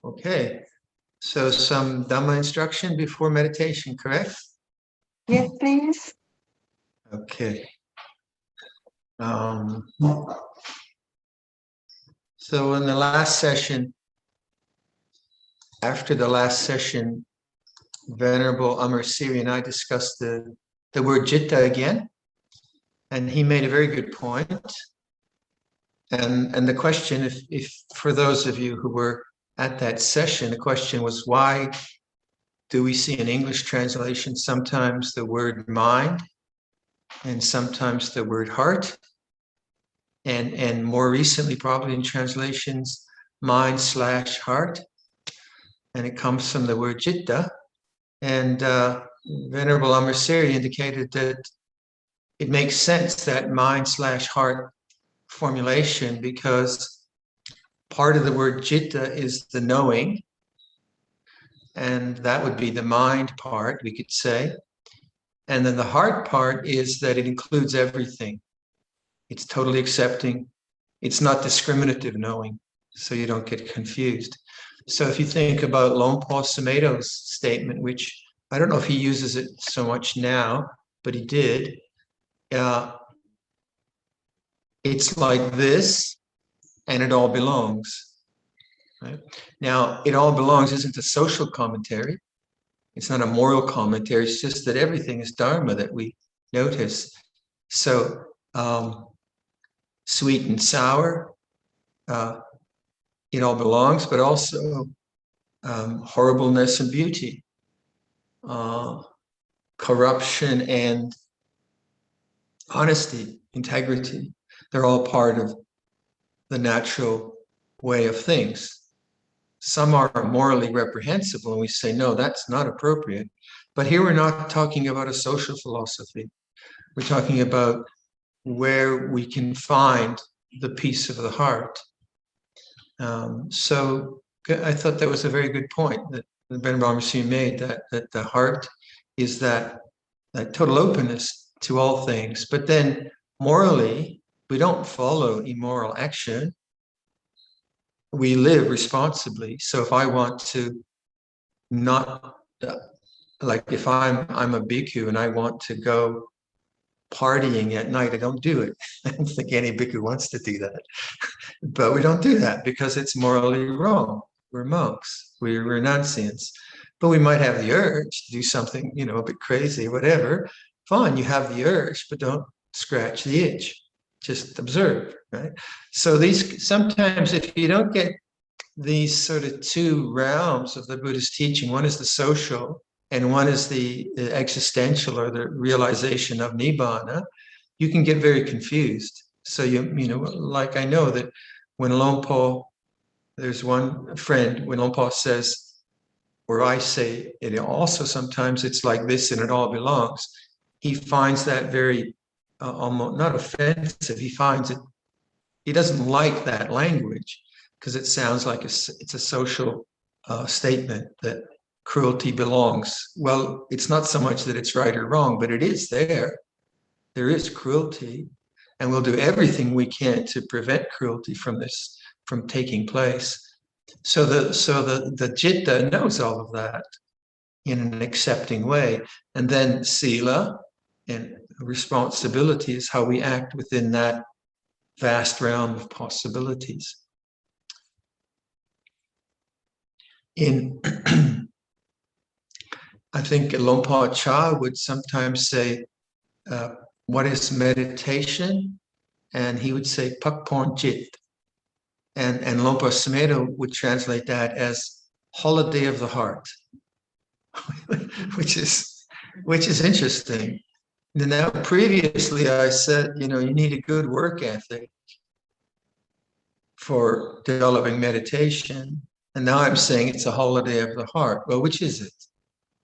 Okay, so some Dhamma instruction before meditation, correct? Yes, please. Okay. So in the last session, after the last session, Venerable Amar Siri and I discussed the word citta again, and he made a very good point. And the question, if for those of you who were at that session, the question was, why do we see in English translation sometimes the word mind and sometimes the word heart? And more recently, probably in translations, mind/heart. And it comes from the word citta. And Venerable Amar Siri indicated that it makes sense that mind/heart formulation, because part of the word citta is the knowing, and that would be the mind part, we could say. And then the heart part is that it includes everything. It's totally accepting. It's not discriminative knowing, so you don't get confused. So if you think about Luang Por Sumedho's statement, which I don't know if he uses it so much now, but he did. It's like this, and it all belongs. Right? Now, it all belongs isn't a social commentary. It's not a moral commentary. It's just that everything is Dharma that we notice. So, sweet and sour, it all belongs, but also horribleness and beauty, corruption and honesty, integrity. They're all part of the natural way of things. Some are morally reprehensible, and we say, no, that's not appropriate. But here we're not talking about a social philosophy. We're talking about where we can find the peace of the heart. So I thought that was a very good point that Venerable Amar Siri made, that the heart is that total openness to all things. But then morally, we don't follow immoral action. We live responsibly. So if I want to not, like if I'm a bhikkhu and I want to go partying at night, I don't do it. I don't think any bhikkhu wants to do that. But we don't do that because it's morally wrong. We're monks, we're renunciants. But we might have the urge to do something, a bit crazy, whatever. Fine, you have the urge, but don't scratch the itch. Just observe, right? So sometimes if you don't get these sort of two realms of the Buddhist teaching, one is the social and one is the existential, or the realization of Nibbana, you can get very confused. So like I know that when Luang Por, there's one friend, when Luang Por says, or I say it also sometimes, it's like this and it all belongs, he finds that very almost not offensive. He finds it, he doesn't like that language because it sounds like it's a social statement that cruelty belongs. Well, it's not so much that it's right or wrong, but it is there. There is cruelty, and we'll do everything we can to prevent cruelty from taking place. So the citta knows all of that in an accepting way, and then sila and responsibility is how we act within that vast realm of possibilities. I think Luang Por Cha would sometimes say, what is meditation? And he would say, Pakporn Chit. And Luang Por Sumedho would translate that as holiday of the heart, which is interesting. Now, previously I said, you need a good work ethic for developing meditation. And now I'm saying it's a holiday of the heart. Well, which is it?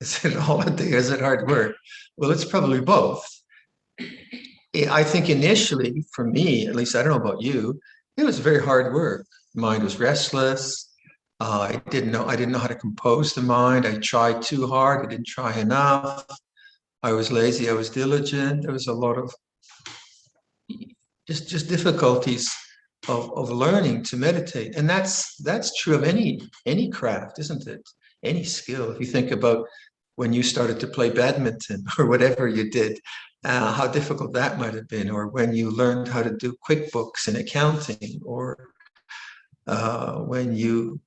Is it a holiday or is it hard work? Well, it's probably both. I think initially, for me, at least I don't know about you, it was very hard work. Mind was restless. I didn't know how to compose the mind. I tried too hard. I didn't try enough. I was lazy. I was diligent. There was a lot of just difficulties of learning to meditate. And that's true of any craft, isn't it? Any skill. If you think about when you started to play badminton or whatever you did, how difficult that might have been, or when you learned how to do QuickBooks and accounting, or when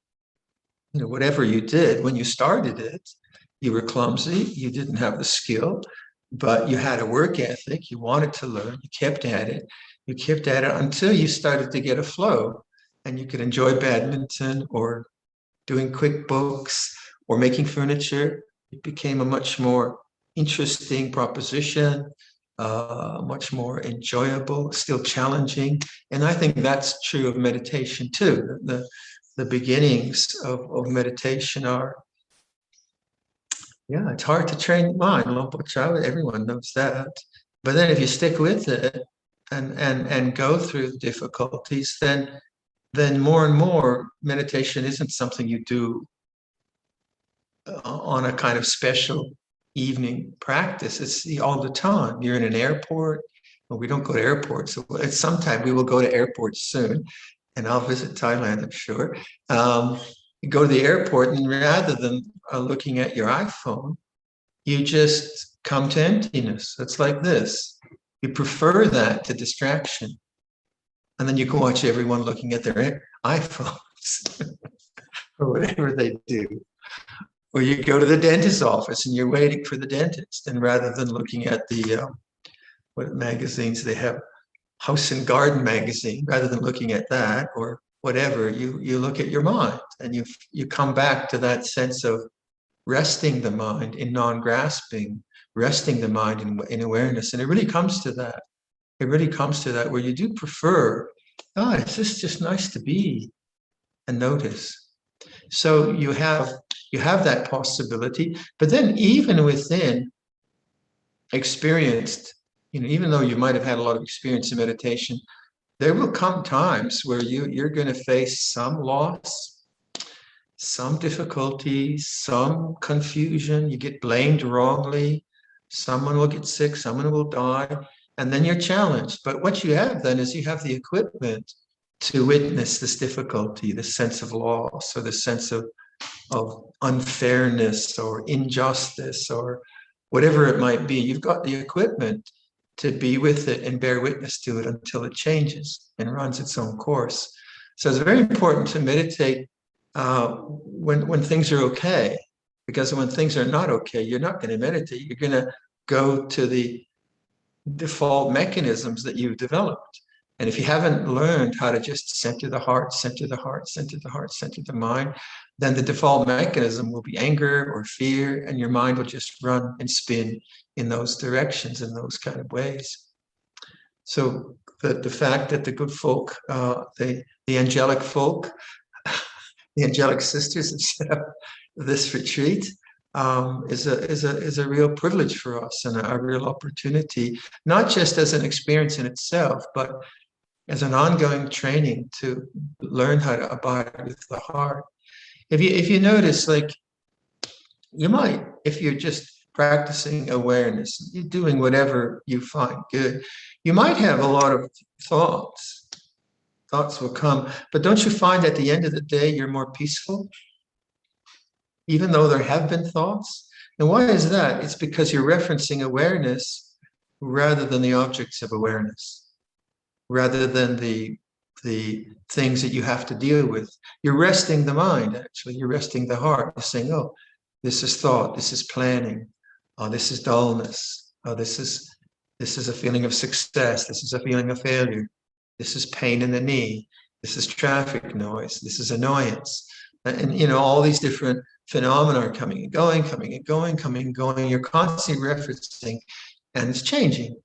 whatever you did, when you started it, you were clumsy, you didn't have the skill, but you had a work ethic, you wanted to learn, you kept at it until you started to get a flow, and you could enjoy badminton or doing QuickBooks or making furniture. It became a much more interesting proposition, much more enjoyable, still challenging. And I think that's true of meditation too. The beginnings of meditation are, it's hard to train the mind. Luang Por, everyone knows that. But then if you stick with it and go through the difficulties, then more and more meditation isn't something you do on a kind of special evening practice. It's all the time. You're in an airport. Well, we don't go to airports. So it's sometime we will go to airports soon, and I'll visit Thailand, I'm sure. You go to the airport, and rather than looking at your iPhone, you just come to emptiness. It's like this. You prefer that to distraction. And then you can watch everyone looking at their iPhones or whatever they do. Or you go to the dentist's office and you're waiting for the dentist. And rather than looking at the, what magazines they have, House and Garden magazine, rather than looking at that or whatever, you look at your mind, and you come back to that sense of resting the mind in non-grasping, resting the mind in awareness. And it really comes to that. It really comes to that where you do prefer, it's just nice to be and notice. So you have that possibility, but then even within experienced, even though you might have had a lot of experience in meditation, there will come times where you're going to face some loss, some difficulty, some confusion. You get blamed wrongly. Someone will get sick, someone will die, and then you're challenged. But what you have then is you have the equipment to witness this difficulty, this sense of loss, or the sense of unfairness or injustice or whatever it might be. You've got the equipment to be with it and bear witness to it until it changes and runs its own course. So it's very important to meditate when things are okay, because when things are not okay, you're not going to meditate. You're going to go to the default mechanisms that you've developed. And if you haven't learned how to just center the heart, center the heart, center the heart, center the mind, then the default mechanism will be anger or fear, and your mind will just run and spin in those directions, in those kind of ways. So the fact that the good folk, the angelic folk, the angelic sisters have set up this retreat is a real privilege for us and a real opportunity, not just as an experience in itself, but as an ongoing training to learn how to abide with the heart. If you notice, like, you might, if you're just practicing awareness, you're doing whatever you find good, you might have a lot of thoughts. Thoughts will come, but don't you find at the end of the day you're more peaceful, even though there have been thoughts? And why is that? It's because you're referencing awareness rather than the objects of awareness, rather than the things that you have to deal with. You're resting the mind, actually. You're resting the heart. You're saying, oh, this is thought, this is planning, oh, this is dullness, oh, this is a feeling of success, this is a feeling of failure, this is pain in the knee, this is traffic noise, this is annoyance. And all these different phenomena are coming and going, coming and going, coming and going. You're constantly referencing, and it's changing.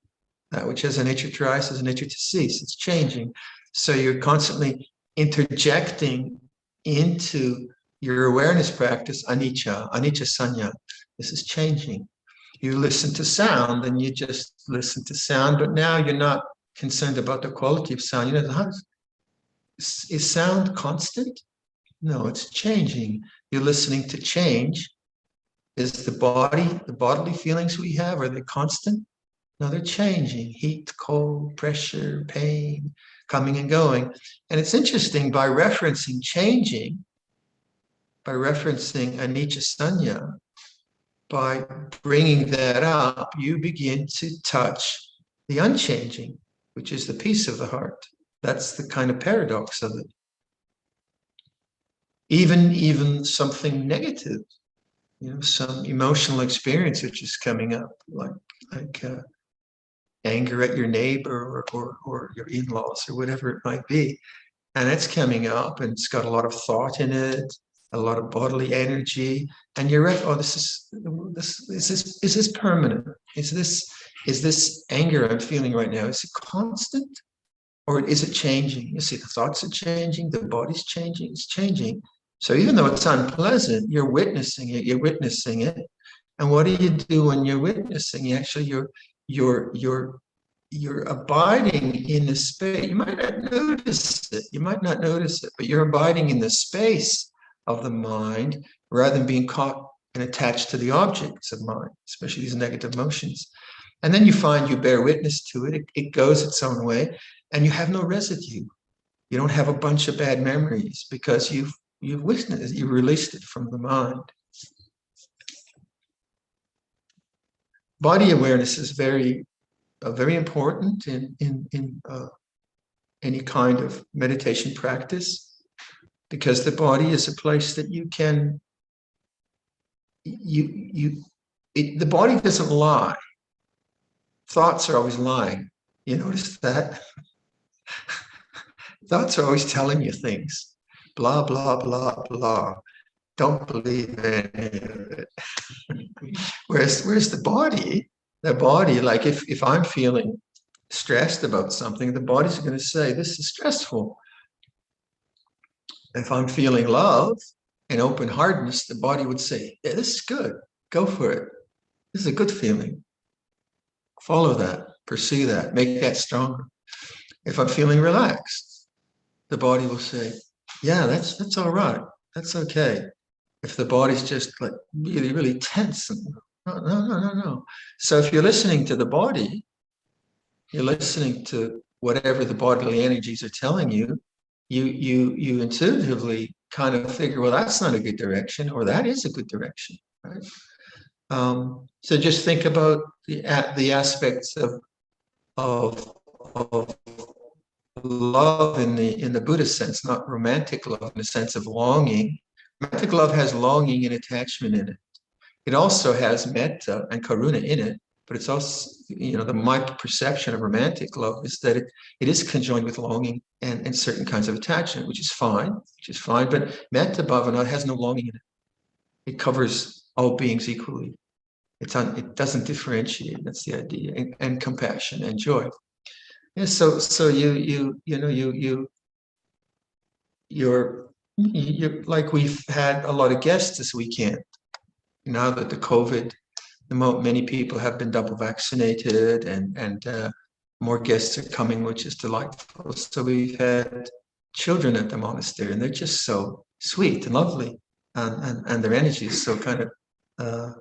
That which has a nature to rise has a nature to cease. It's changing. So you're constantly interjecting into your awareness practice anicca sanya. This is changing. You listen to sound, and you just listen to sound, but now you're not concerned about the quality of sound. Is sound constant? No, it's changing. You're listening to change. Is the bodily feelings we have, are they constant? No, they're changing. Heat, cold, pressure, pain, coming and going. And it's interesting, by referencing changing, by referencing anicca sanya, by bringing that up, you begin to touch the unchanging, which is the peace of the heart. That's the kind of paradox of it. Even something negative, some emotional experience which is coming up, like anger at your neighbor or your in-laws or whatever it might be, and it's coming up, and it's got a lot of thought in it, a lot of bodily energy, and you're right. Oh, is this permanent? Is this anger I'm feeling right now? Is it constant, or is it changing? You see, the thoughts are changing, the body's changing. It's changing. So even though it's unpleasant, you're witnessing it. You're witnessing it, and what do you do when you're witnessing? Actually, you're abiding in the space. You might not notice it. You might not notice it, but you're abiding in the space of the mind rather than being caught and attached to the objects of mind, especially these negative emotions. And then you find you bear witness to it. It goes its own way, and you have no residue. You don't have a bunch of bad memories because you've witnessed it. You released it from the mind. Body awareness is very important in any kind of meditation practice, because the body is a place that you can, the body doesn't lie. Thoughts are always lying. You notice that? Thoughts are always telling you things. Blah, blah, blah, blah. Don't believe any of it. Whereas the body, like if I'm feeling stressed about something, the body's going to say, this is stressful. If I'm feeling love and open-heartedness, the body would say, yeah, this is good. Go for it. This is a good feeling. Follow that, pursue that, make that stronger. If I'm feeling relaxed, the body will say, yeah, that's all right. That's okay. If the body's just like really, really tense, no. So if you're listening to the body, you're listening to whatever the bodily energies are telling you, you intuitively kind of figure, well, that's not a good direction, or that is a good direction, right? So just think about the aspects of love in the Buddhist sense, not romantic love in the sense of longing. Romantic love has longing and attachment in it. It also has metta and karuna in it, but it's also, my perception of romantic love is that it is conjoined with longing and certain kinds of attachment, which is fine. But metta bhavana has no longing in it. It covers all beings equally. It doesn't differentiate. That's the idea. And compassion and joy. Yeah. So you're like, we've had a lot of guests this weekend. Now that the COVID, many people have been double vaccinated, and more guests are coming, which is delightful. So we've had children at the monastery, and they're just so sweet and lovely, and their energy is so kind of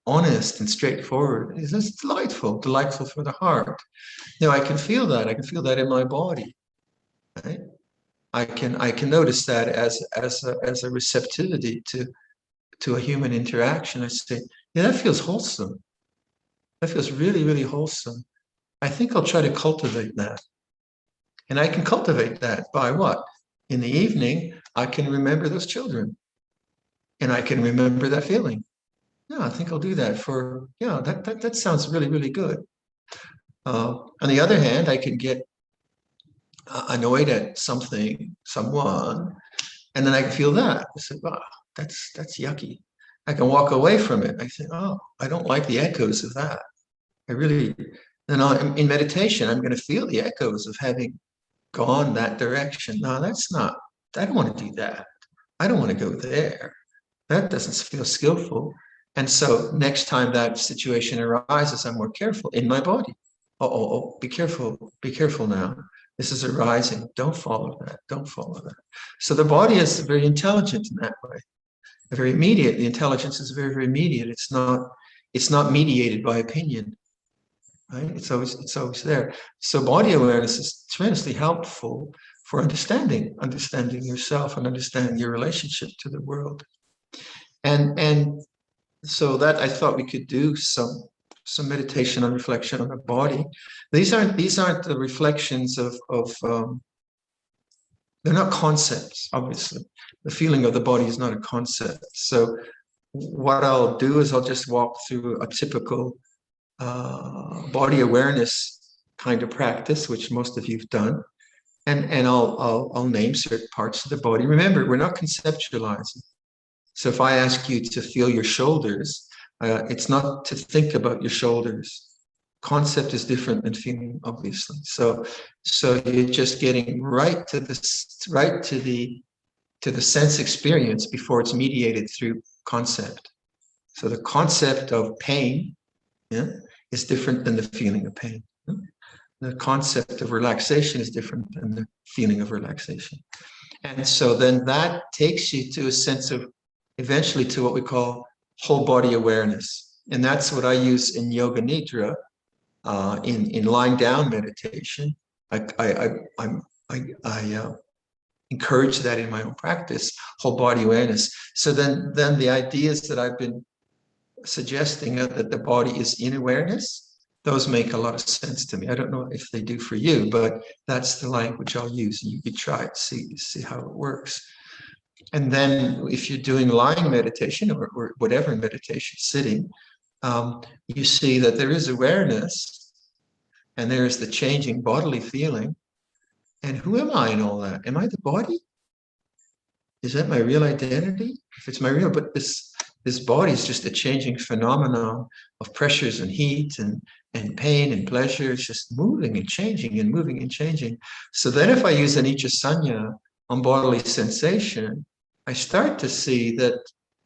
honest and straightforward. It's just delightful for the heart. I can feel that. I can feel that in my body. Right? I can notice that as a receptivity to a human interaction. I say, yeah, that feels wholesome. That feels really, really wholesome. I think I'll try to cultivate that. And I can cultivate that by what? In the evening, I can remember those children. And I can remember that feeling. Yeah, I think I'll do that that sounds really, really good. On the other hand, I can get annoyed at someone, and then I can feel that. I say, wow, that's yucky. I can walk away from it. I think, oh, I don't like the echoes of that. In meditation, I'm going to feel the echoes of having gone that direction. No, that's not, I don't want to do that. I don't want to go there. That doesn't feel skillful. And so next time that situation arises, I'm more careful in my body. Oh, be careful now. This is arising. Don't follow that. So the body is very intelligent in that way. Very immediate. The intelligence is very, very immediate. It's not mediated by opinion. right? It's always there. So body awareness is tremendously helpful for understanding yourself and understanding your relationship to the world. And so that I thought we could do some meditation and reflection on the body. These aren't the reflections of they're not concepts, obviously. The feeling of the body is not a concept. So what I'll do is I'll just walk through a typical body awareness kind of practice, which most of you've done, and I'll name certain parts of the body. Remember, we're not conceptualizing. So if I ask you to feel your shoulders, it's not to think about your shoulders. Concept is different than feeling, obviously. So you're just getting right to the sense experience before it's mediated through concept. So the concept of pain, yeah, is different than the feeling of pain. The concept of relaxation is different than the feeling of relaxation. And so then that takes you to a sense of, eventually, to what we call whole body awareness. And that's what I use in Yoga Nidra, in lying down meditation. I encourage that in my own practice, whole body awareness. So then the ideas that I've been suggesting, that the body is in awareness, those make a lot of sense to me. I don't know if they do for you, but that's the language I'll use. You could try it, see how it works. And then if you're doing lying meditation or whatever meditation, sitting, you see that there is awareness and there is the changing bodily feeling. And who am I in all that? Am I the body? Is that my real identity? If it's my real, but this body is just a changing phenomenon of pressures and heat and pain and pleasure. It's just moving and changing and moving and changing. So then if I use anicca sanya on bodily sensation, I start to see that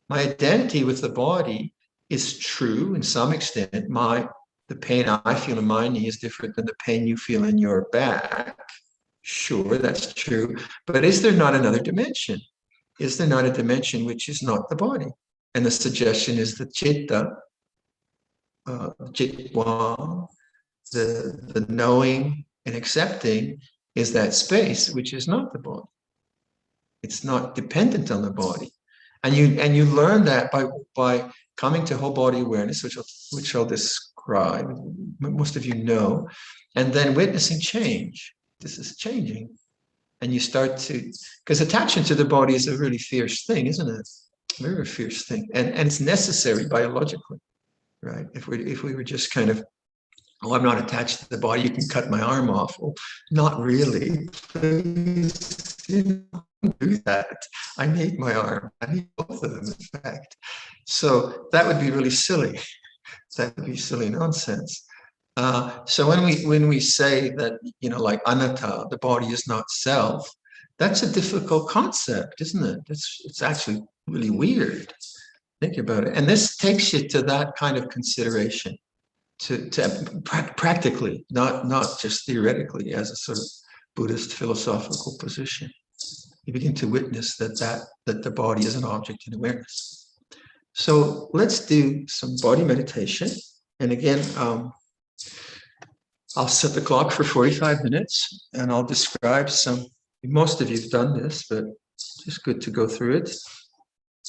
my identity with the body is true in some extent. The pain I feel in my knee is different than the pain you feel in your back. Sure, that's true. But is there not another dimension? Is there not a dimension which is not the body? And the suggestion is the citta, jitwa, the knowing and accepting is that space which is not the body. It's not dependent on the body. And you learn that by coming to whole body awareness, which I'll describe, most of you know, and then witnessing change. This is changing. And you start to, because attachment to the body is a really fierce thing, isn't it? A very fierce thing. And it's necessary biologically, right? If we were just kind of, oh, I'm not attached to the body, you can cut my arm off. Well, not really. Please, don't do that. I need my arm. I need both of them, in fact. So that would be really silly. That would be silly nonsense. So when we say that, like anatta, the body is not self, that's a difficult concept, isn't it? It's actually really weird. Think about it. And this takes you to that kind of consideration, to practically, not just theoretically, as a sort of Buddhist philosophical position. You begin to witness that the body is an object in awareness. So let's do some body meditation. And again, I'll set the clock for 45 minutes and I'll describe most of you've done this, but it's just good to go through it.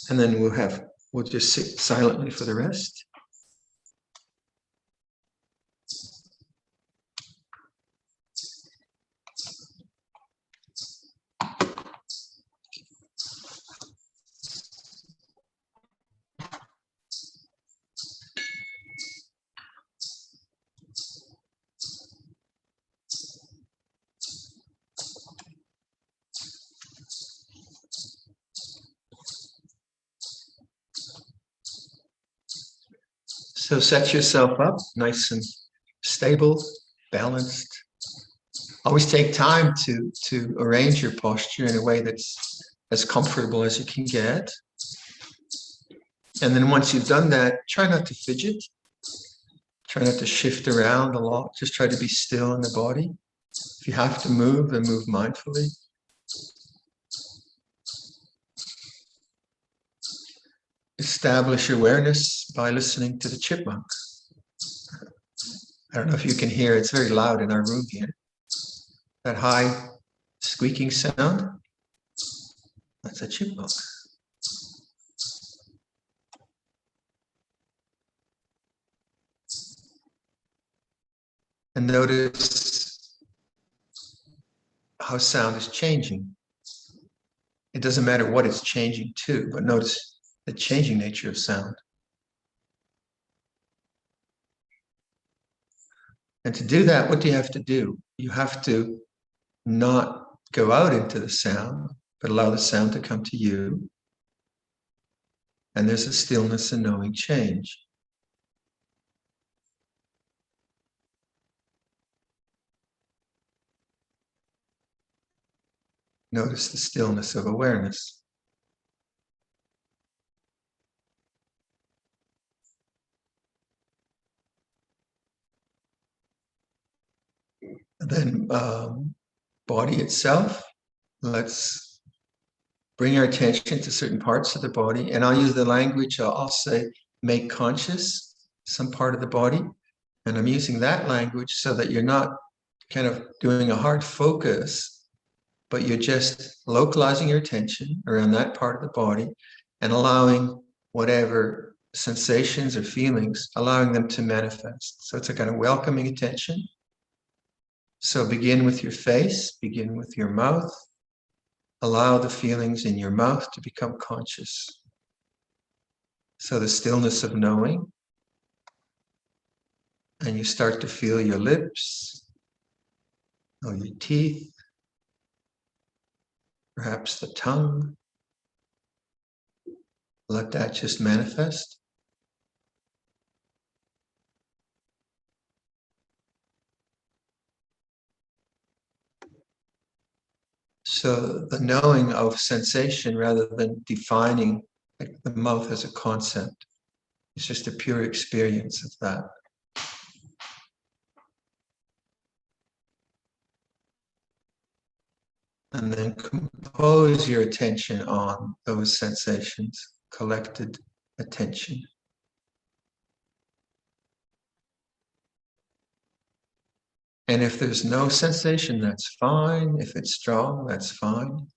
And then we'll just sit silently for the rest. So set yourself up nice and stable, balanced. Always take time to arrange your posture in a way that's as comfortable as you can get. And then once you've done that, try not to fidget. Try not to shift around a lot. Just try to be still in the body. If you have to move, then move mindfully. Establish awareness by listening to the chipmunk. I don't know if you can hear, it's very loud in our room here. That high squeaking sound, that's a chipmunk. And notice how sound is changing. It doesn't matter what it's changing to, but notice the changing nature of sound. And to do that, what do you have to do? You have to not go out into the sound, but allow the sound to come to you. And there's a stillness and knowing change. Notice the stillness of awareness. And then body itself, let's bring our attention to certain parts of the body. And I'll use the language, I'll say, make conscious some part of the body. And I'm using that language so that you're not kind of doing a hard focus, but you're just localizing your attention around that part of the body and allowing whatever sensations or feelings, allowing them to manifest. So it's a kind of welcoming attention. So begin with your face, begin with your mouth. Allow the feelings in your mouth to become conscious. So the stillness of knowing. And you start to feel your lips, or your teeth, perhaps the tongue. Let that just manifest. So the knowing of sensation rather than defining the mouth as a concept. It's just a pure experience of that. And then compose your attention on those sensations, collected attention. And if there's no sensation, that's fine. If it's strong, that's fine.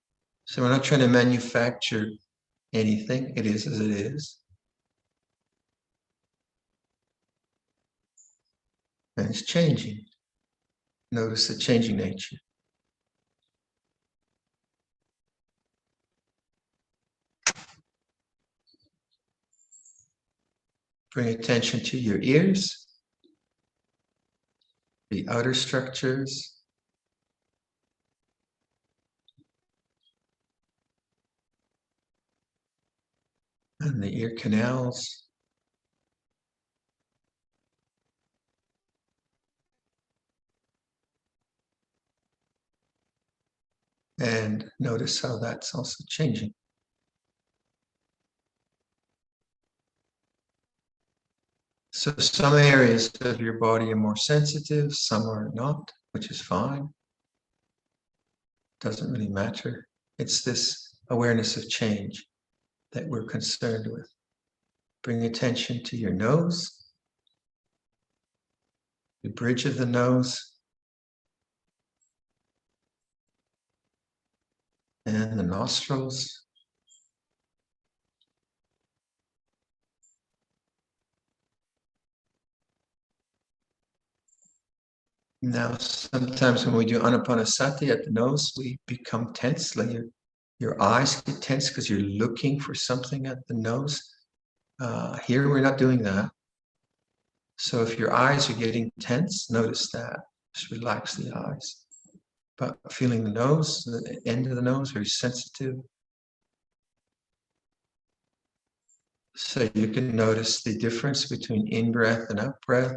So we're not trying to manufacture anything. It is as it is. And it's changing. Notice the changing nature. Bring attention to your ears, the outer structures, and the ear canals. And notice how that's also changing. So some areas of your body are more sensitive, some are not, which is fine. Doesn't really matter. It's this awareness of change that we're concerned with. Bring attention to your nose, the bridge of the nose, and the nostrils. Now, sometimes when we do anapanasati at the nose, we become tense. Like your eyes get tense because you're looking for something at the nose. Here, we're not doing that. So if your eyes are getting tense, notice that. Just relax the eyes. But feeling the nose, the end of the nose, very sensitive. So you can notice the difference between in-breath and out-breath.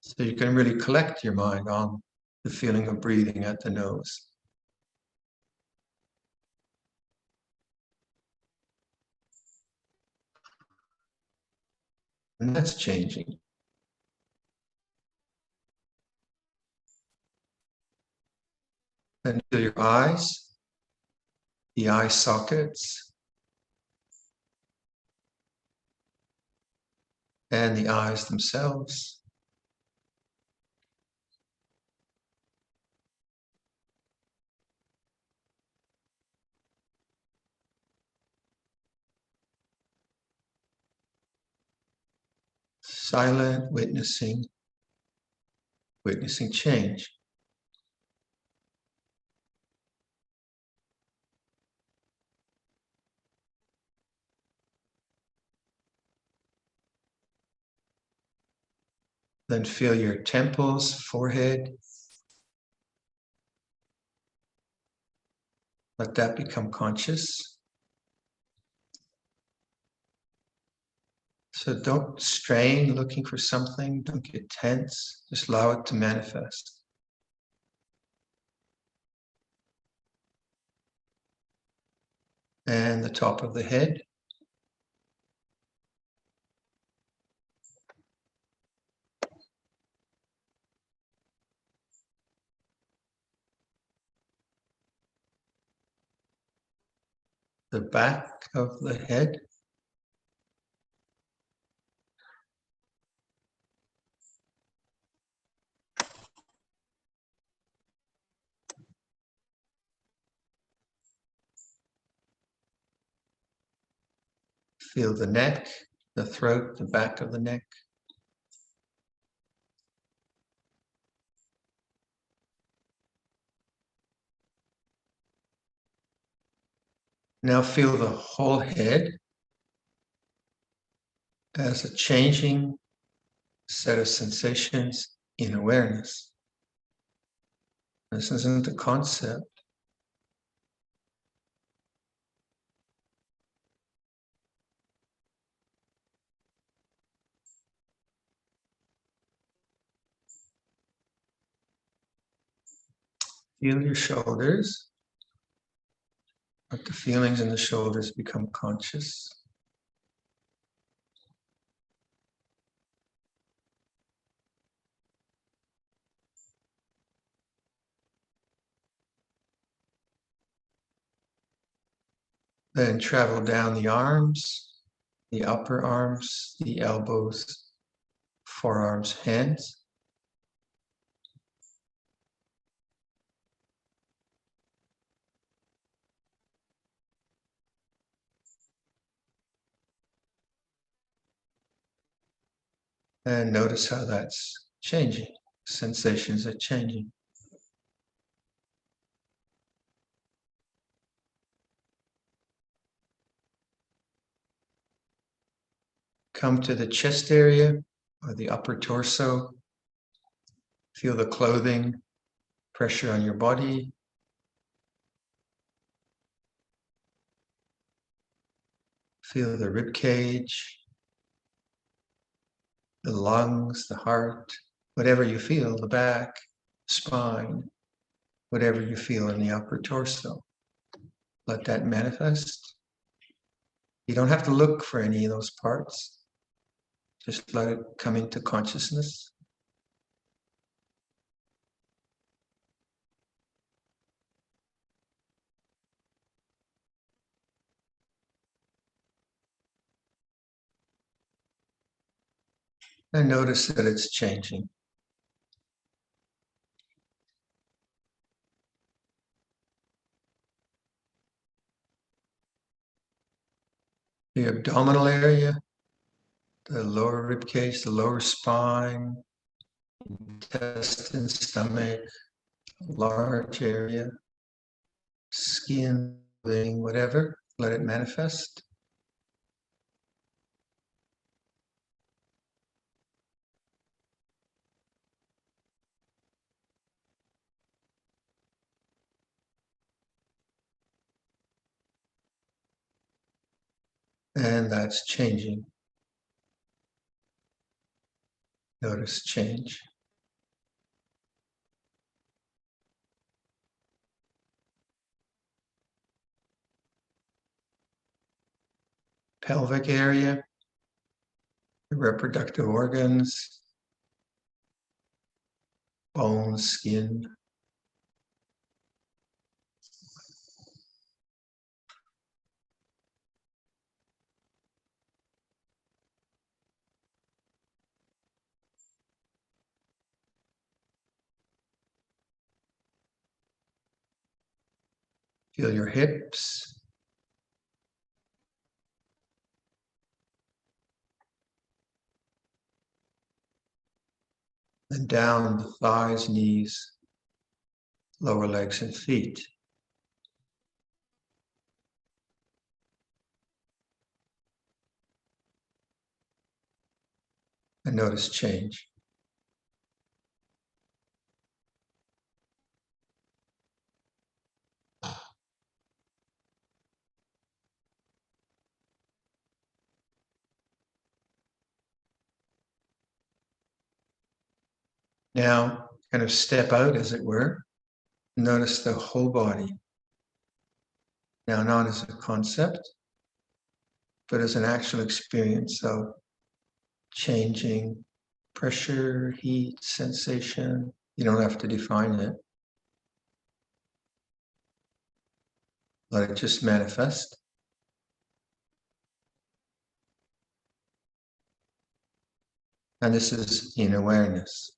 So you can really collect your mind on the feeling of breathing at the nose. And that's changing. And feel your eyes, the eye sockets, and the eyes themselves. Silent witnessing change. Then feel your temples, forehead. Let that become conscious. So don't strain looking for something, don't get tense, just allow it to manifest. And the top of the head. The back of the head. Feel the neck, the throat, the back of the neck. Now feel the whole head as a changing set of sensations in awareness. This isn't a concept. Feel your shoulders. Let the feelings in the shoulders become conscious. Then travel down the arms, the upper arms, the elbows, forearms, hands. And notice how that's changing. Sensations are changing. Come to the chest area or the upper torso. Feel the clothing, pressure on your body. Feel the rib cage, the lungs, the heart, whatever you feel, the back, spine, whatever you feel in the upper torso. Let that manifest. You don't have to look for any of those parts. Just let it come into consciousness. And notice that it's changing. The abdominal area, the lower rib cage, the lower spine, intestine, stomach, large area, skin, whatever, let it manifest. And that's changing. Notice change. Pelvic area, the reproductive organs, bones, skin. Feel your hips. And down the thighs, knees, lower legs and feet. And notice change. Now, kind of step out, as it were. Notice the whole body. Now, not as a concept, but as an actual experience of changing pressure, heat, sensation. You don't have to define it. Let it just manifest. And this is in awareness.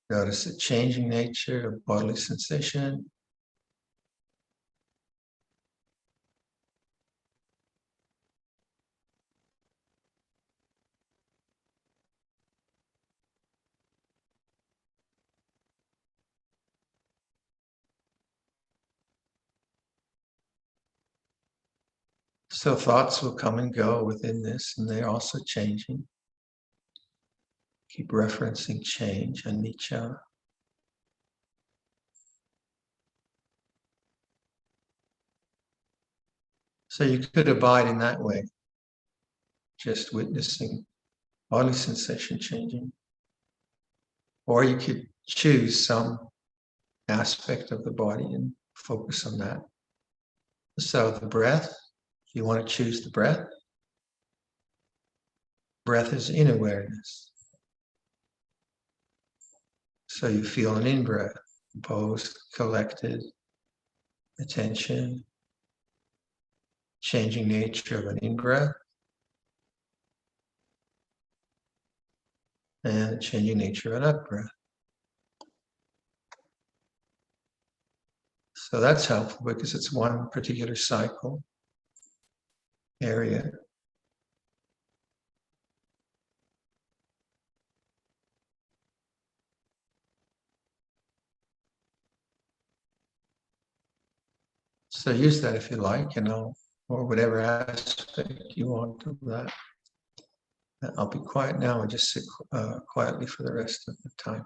Notice the changing nature of bodily sensation. So thoughts will come and go within this, and they're also changing. Keep referencing change, anicca. So you could abide in that way, just witnessing bodily sensation changing. Or you could choose some aspect of the body and focus on that. So the breath, if you want to choose the breath is in awareness. So you feel an in-breath, composed, collected, attention, changing nature of an in-breath, and the changing nature of an out-breath. So that's helpful because it's one particular cycle area. So use that if you like, or whatever aspect you want of that. I'll be quiet now and just sit quietly for the rest of the time.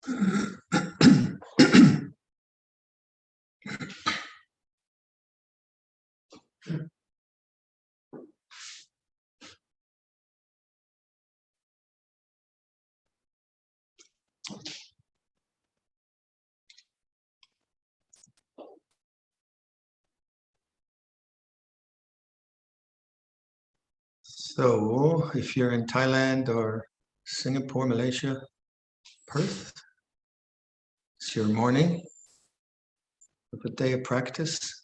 So, if you're in Thailand or Singapore, Malaysia, Perth, it's your morning of a day of practice.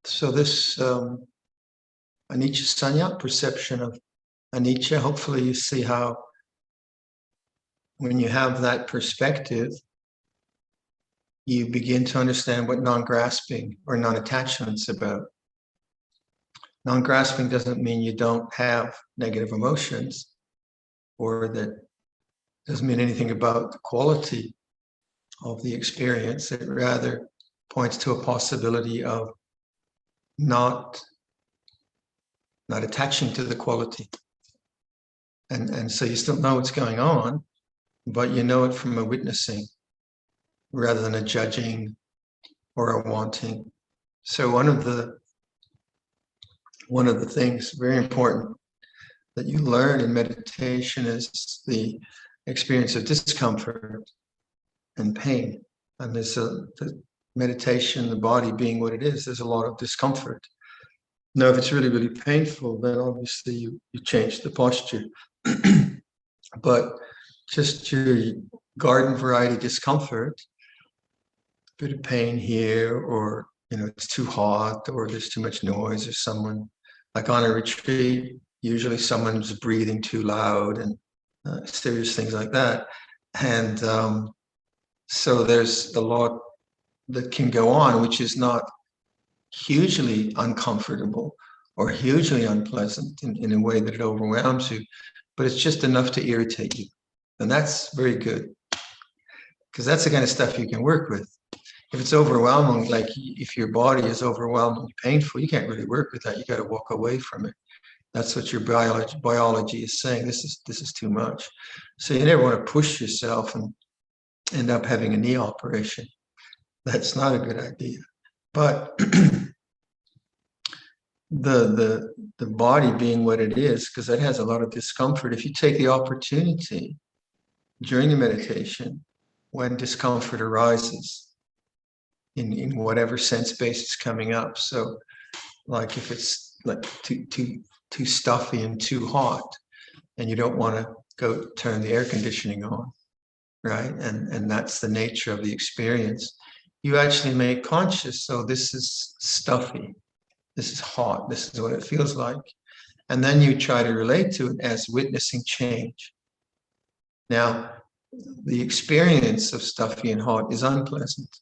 So this anicca sanya, perception of anicca, hopefully you see how when you have that perspective, you begin to understand what non-grasping or non-attachment's about. Non-grasping doesn't mean you don't have negative emotions, or that doesn't mean anything about the quality of the experience. It rather points to a possibility of not attaching to the quality. And so you still know what's going on, but you know it from a witnessing rather than a judging or a wanting. So one of the things very important that you learn in meditation is the experience of discomfort and pain. And there's the meditation, the body being what it is, there's a lot of discomfort. Now, if it's really, really painful, then obviously you change the posture. But just your garden variety discomfort, a bit of pain here, or it's too hot, or there's too much noise, or someone, like on a retreat, usually someone's breathing too loud, and serious things like that. And so there's a lot that can go on, which is not hugely uncomfortable or hugely unpleasant in a way that it overwhelms you, but it's just enough to irritate you. And that's very good, because that's the kind of stuff you can work with. If it's overwhelming, like if your body is overwhelmingly painful, you can't really work with that. You got to walk away from it. That's what your biology is saying. This is too much. So you never want to push yourself and end up having a knee operation. That's not a good idea. But the body being what it is, because that has a lot of discomfort. If you take the opportunity during the meditation, when discomfort arises in whatever sense base is coming up. So like if it's like too stuffy and too hot, and you don't want to go turn the air conditioning on, right? And that's the nature of the experience. You actually make conscious, so this is stuffy, this is hot, this is what it feels like. And then you try to relate to it as witnessing change. Now, the experience of stuffy and hot is unpleasant.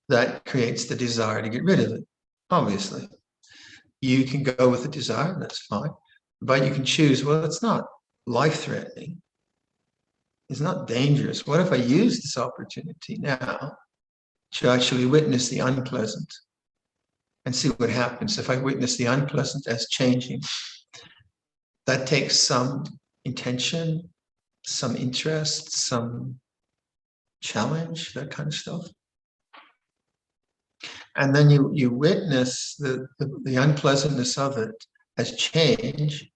That creates the desire to get rid of it, obviously. You can go with the desire, that's fine. But you can choose, well, it's not life-threatening. It's not dangerous. What if I use this opportunity now to actually witness the unpleasant and see what happens? If I witness the unpleasant as changing, that takes some intention, some interest, some challenge, that kind of stuff. And then you witness the unpleasantness of it as change.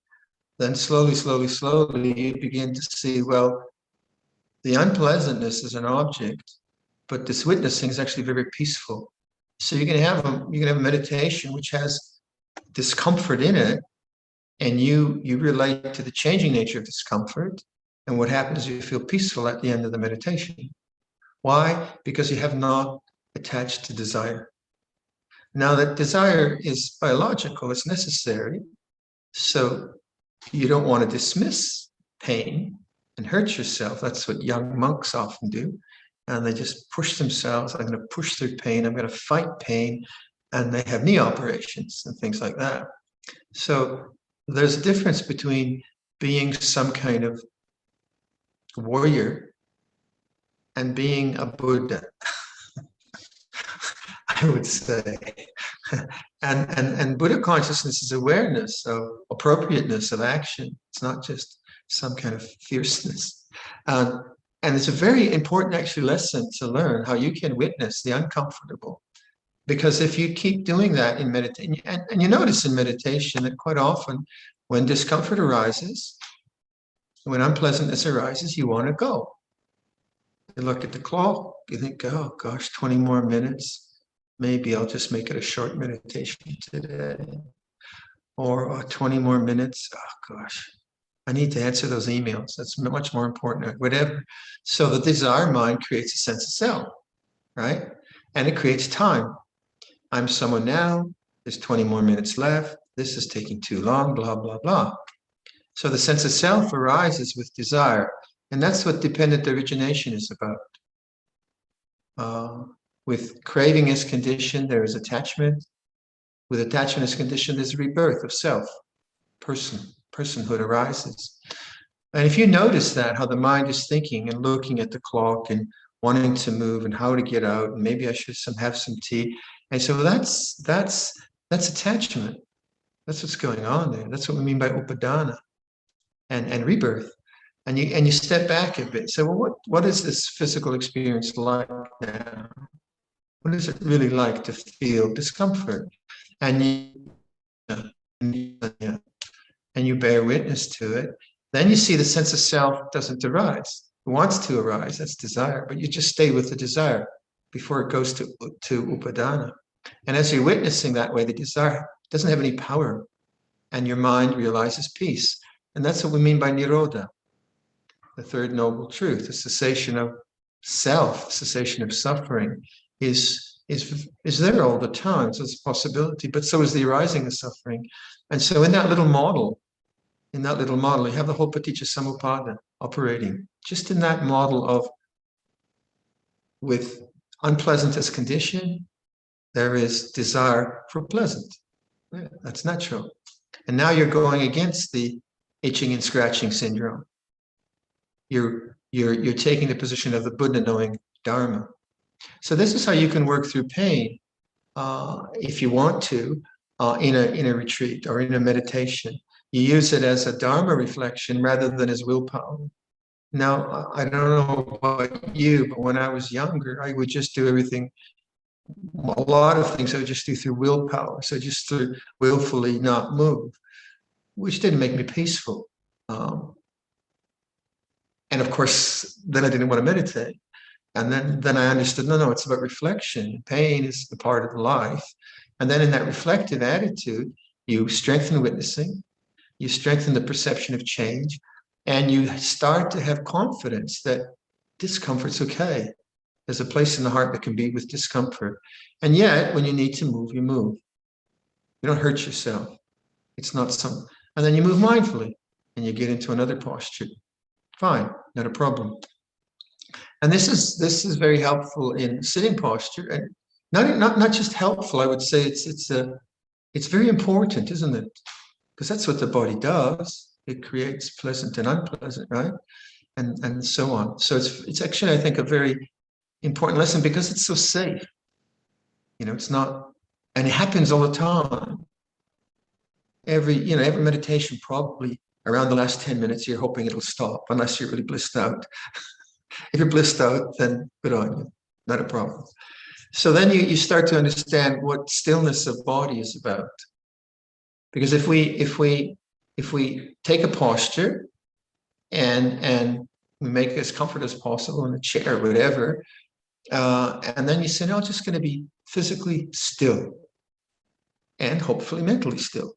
Then slowly, you begin to see, well, the unpleasantness is an object, but this witnessing is actually very peaceful. So you can have a meditation which has discomfort in it, and you relate to the changing nature of discomfort. And what happens is you feel peaceful at the end of the meditation. Why? Because you have not attached to desire. Now that desire is biological, it's necessary. So you don't want to dismiss pain and hurt yourself. That's what young monks often do. And they just push themselves. I'm going to push through pain. I'm going to fight pain. And they have knee operations and things like that. So there's a difference between being some kind of warrior and being a Buddha, I would say. And Buddha consciousness is awareness of appropriateness of action. It's not just some kind of fierceness. And it's a very important actually lesson to learn how you can witness the uncomfortable. Because if you keep doing that in meditation, and you notice in meditation that quite often when discomfort arises, when unpleasantness arises, you want to go. You look at the clock, you think, oh gosh, 20 more minutes. Maybe I'll just make it a short meditation today. Or 20 more minutes. Oh gosh, I need to answer those emails. That's much more important, whatever. So the desire mind creates a sense of self, right? And it creates time. I'm someone now. There's 20 more minutes left. This is taking too long, blah, blah, blah. So the sense of self arises with desire. And that's what dependent origination is about. With craving as condition, there is attachment. With attachment as condition, there's a rebirth of self, personhood arises. And if you notice that, how the mind is thinking and looking at the clock and wanting to move and how to get out, and maybe I should have some tea. And so that's attachment. That's what's going on there. That's what we mean by upadana and rebirth. And you step back a bit. So, well, what is this physical experience like now? What is it really like to feel discomfort? And you bear witness to it. Then you see the sense of self doesn't arise. It wants to arise, that's desire, but you just stay with the desire before it goes to upadana. And as you're witnessing that way, the desire doesn't have any power, and your mind realizes peace. And that's what we mean by nirodha, the third noble truth, the cessation of self, cessation of suffering is there all the time. So it's a possibility, but so is the arising of suffering. And so in that little model, you have the whole paticca samuppada operating. Just in that model of with unpleasant as condition, there is desire for pleasant. Yeah, that's natural. And now you're going against the itching and scratching syndrome. You're taking the position of the Buddha knowing Dharma. So this is how you can work through pain if you want to in a retreat or in a meditation. You use it as a Dharma reflection rather than as willpower. Now, I don't know about you, but when I was younger, I would just do everything, a lot of things I would just do through willpower. So just to willfully not move, which didn't make me peaceful. And of course, then I didn't want to meditate. And then I understood, no, it's about reflection. Pain is the part of life. And then in that reflective attitude, you strengthen witnessing, you strengthen the perception of change, and you start to have confidence that discomfort's okay. There's a place in the heart that can be with discomfort. And yet, when you need to move, you move. You don't hurt yourself. It's not some, and then you move mindfully and you get into another posture. Fine, not a problem. And this is very helpful in sitting posture, and not just helpful. I would say it's very important, isn't it? Because that's what the body does. It creates pleasant and unpleasant, right? And so on. So it's actually, I think, a very important lesson because it's so safe. It's not, and it happens all the time. Every meditation, probably around the last 10 minutes, you're hoping it'll stop, unless you're really blissed out. If you're blissed out, then good on you, not a problem. So then you start to understand what stillness of body is about. Because if we take a posture and we make it as comfortable as possible in a chair or whatever, and then you say, no, I'm just going to be physically still and hopefully mentally still.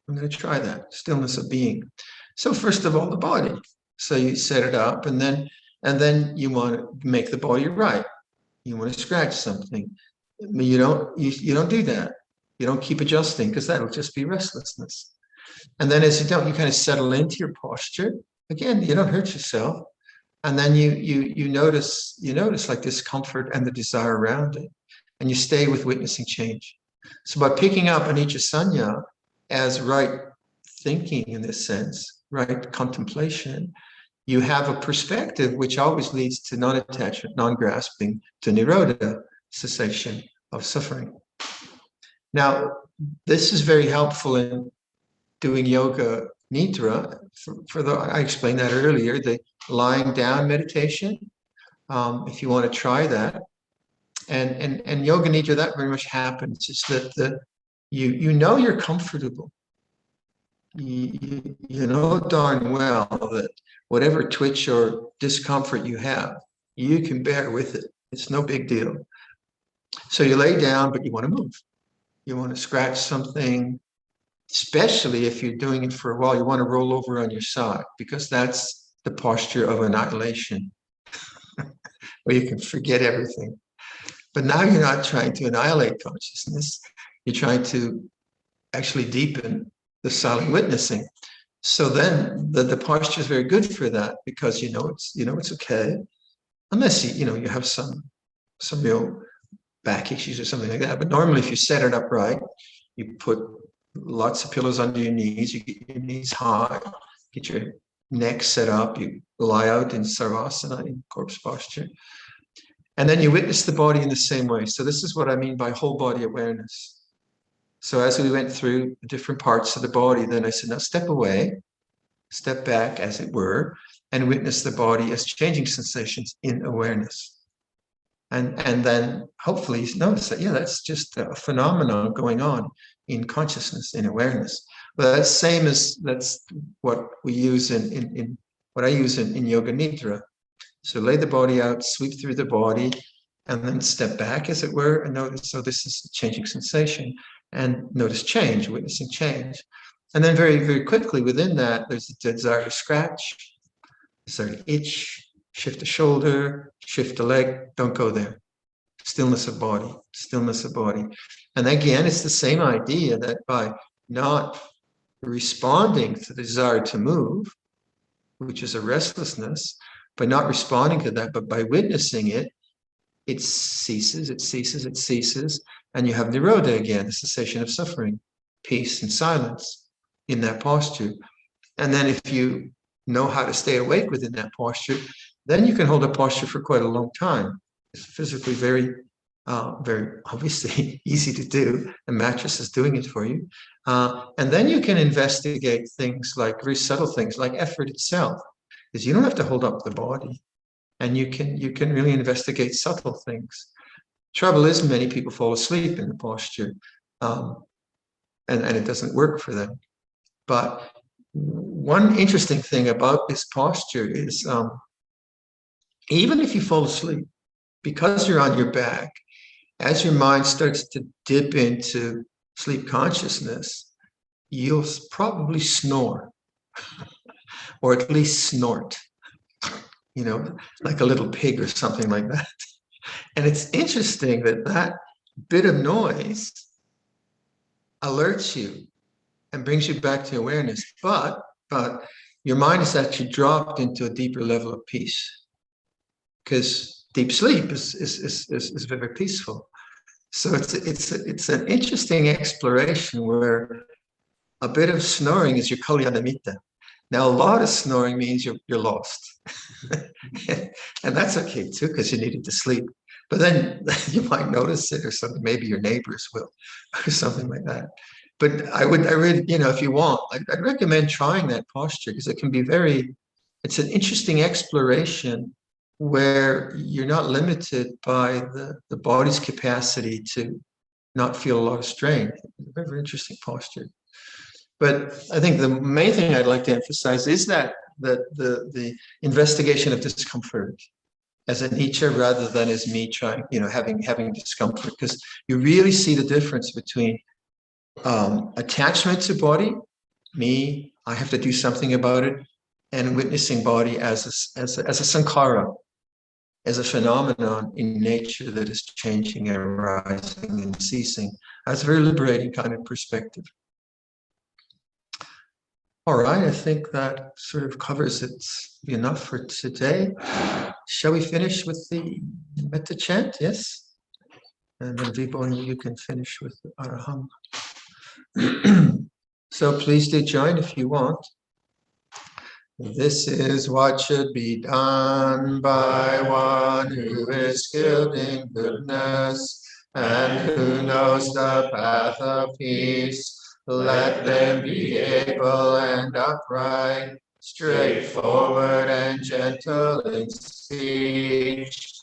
I'm going to try that, stillness of being. So first of all, the body. So you set it up, and then you want to make the body right. You want to scratch something. You don't do that. You don't keep adjusting because that'll just be restlessness. And then as you don't, you kind of settle into your posture. Again, you don't hurt yourself. And then you notice like discomfort and the desire around it. And you stay with witnessing change. So by picking up anicca sanya as right thinking in this sense, right contemplation, you have a perspective which always leads to non-attachment, non-grasping, to nirodha, cessation of suffering. Now, this is very helpful in doing yoga nidra, I explained that earlier, the lying down meditation. If you want to try that, and yoga nidra, that very much happens. It's that you know you're comfortable. You know darn well that whatever twitch or discomfort you have, you can bear with it. It's no big deal. So you lay down, but you want to move. You want to scratch something, especially if you're doing it for a while. You want to roll over on your side because that's the posture of annihilation, where you can forget everything. But now you're not trying to annihilate consciousness. You're trying to actually deepen the silent witnessing. So then the posture is very good for that because it's okay, unless you have some real back issues or something like that. But normally, if you set it up right, you put lots of pillows under your knees. You get your knees high, get your neck set up. You lie out in Sarvasana, in corpse posture. And then you witness the body in the same way. So this is what I mean by whole body awareness. So as we went through different parts of the body, then I said, now step away, step back, as it were, and witness the body as changing sensations in awareness. And then hopefully notice that, that's just a phenomenon going on in consciousness, in awareness. But that's what we use in what I use in Yoga Nidra. So lay the body out, sweep through the body, and then step back, as it were, and notice, so this is a changing sensation. And notice change, witnessing change. And then very, very quickly within that, there's the desire to scratch, desire to itch, shift a shoulder, shift a leg. Don't go there. Stillness of body, stillness of body. And again, it's the same idea that by not responding to the desire to move, which is a restlessness, by not responding to that, but by witnessing it, it ceases, and you have nirodha again, the cessation of suffering, peace and silence in that posture. And then if you know how to stay awake within that posture, then you can hold a posture for quite a long time. It's physically very, very obviously easy to do. The mattress is doing it for you. And then you can investigate things like very subtle things like effort itself, because you don't have to hold up the body. And you can really investigate subtle things. Trouble is, many people fall asleep in the posture, and it doesn't work for them. But one interesting thing about this posture is, even if you fall asleep, because you're on your back, as your mind starts to dip into sleep consciousness, you'll probably snore, or at least snort. Like a little pig or something like that. And it's interesting that bit of noise alerts you and brings you back to awareness, but your mind is actually dropped into a deeper level of peace, because deep sleep is very peaceful. So it's an interesting exploration where a bit of snoring is your kalyanamitta. Now, a lot of snoring means you're lost. And that's okay too, because you needed to sleep. But then you might notice it or something, maybe your neighbors will, or something like that. But I really, if you want, I'd recommend trying that posture, because it can be it's an interesting exploration where you're not limited by the body's capacity to not feel a lot of strain. It's a very, very interesting posture. But I think the main thing I'd like to emphasize is that the investigation of discomfort as a nature rather than as me trying, having discomfort, because you really see the difference between attachment to body, me, I have to do something about it, and witnessing body as a sankhara, as a phenomenon in nature that is changing and arising and ceasing. That's a very liberating kind of perspective. All right, I think that sort of covers it enough for today. Shall we finish with the metta chant? Yes? And then Vibhoni, you can finish with the Araham. So please do join if you want. This is what should be done by one who is skilled in goodness and who knows the path of peace. Let them be able and upright, straightforward and gentle in speech,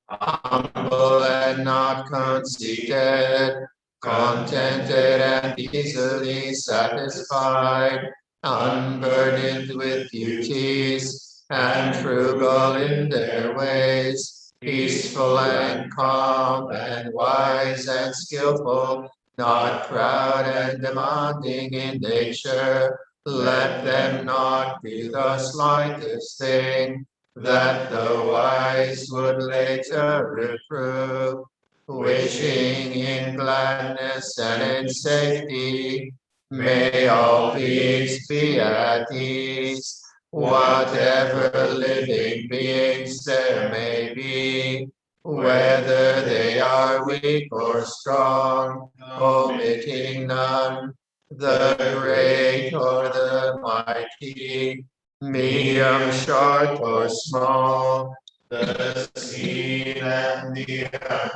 humble and not conceited, contented and easily satisfied, unburdened with duties, and frugal in their ways, peaceful and calm, and wise and skillful, not proud and demanding in nature. Let them not be the slightest thing that the wise would later reprove, wishing in gladness and in safety. May all beings be at ease, whatever living beings there may be, whether they are weak or strong, omitting none, the great or the mighty, medium, short, or small, the seen and the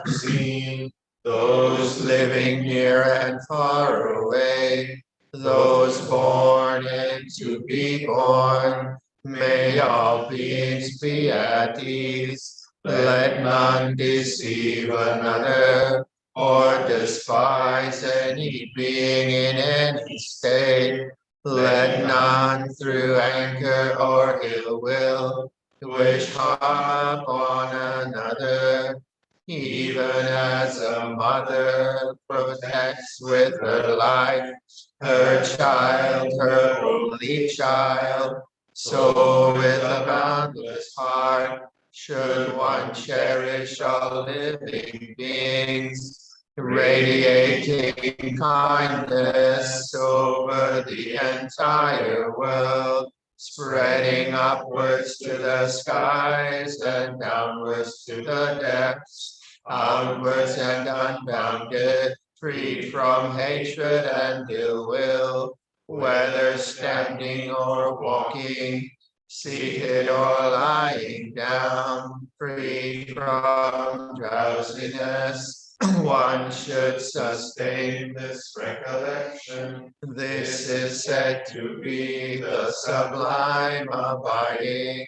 unseen, those living near and far away, those born and to be born. May all beings be at ease. Let none deceive another or despise any being in any state. Let none through anger or ill will wish harm upon another, even as a mother protects with her life her child, her only child, so with a boundless heart should one cherish all living beings, radiating kindness over the entire world, spreading upwards to the skies and downwards to the depths, outwards and unbounded, freed from hatred and ill will, whether standing or walking, seated or lying down, free from drowsiness. One should sustain this recollection. This is said to be the sublime abiding,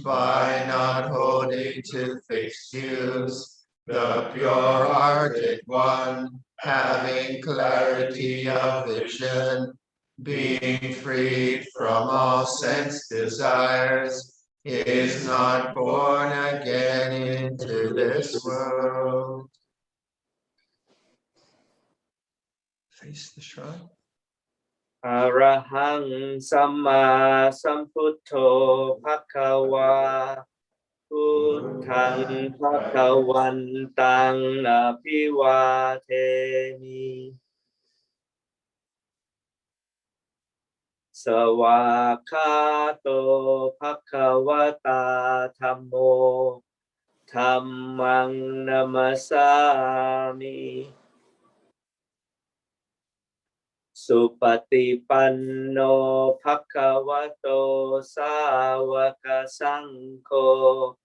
by not holding to fixed views, the pure-hearted one, having clarity of vision, being freed from all sense desires, is not born again into this world. Face the shrine. Arahang Samma Sambuddho Bhagava Buddhang Bhagavantang Abhivatemi Sawakato Bhagavata Dhammo Dhammang Namasami Supatipanno Bhagavato Sāvaka Saṅkho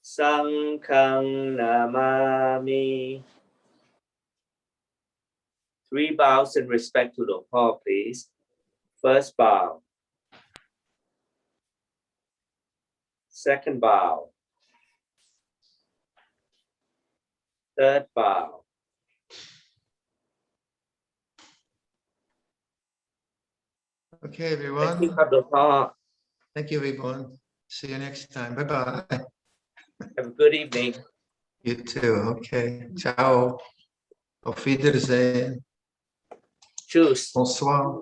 Saṅghang Namami. 3 bows in respect to Luang Por, please. First bow. Second bow. Third bow. Okay, everyone. Thank you, Luang Por. Thank you, everyone. See you next time. Bye-bye. Have a good evening. You too. Okay. Ciao. Auf Wiedersehen. Tschüss. Bonsoir.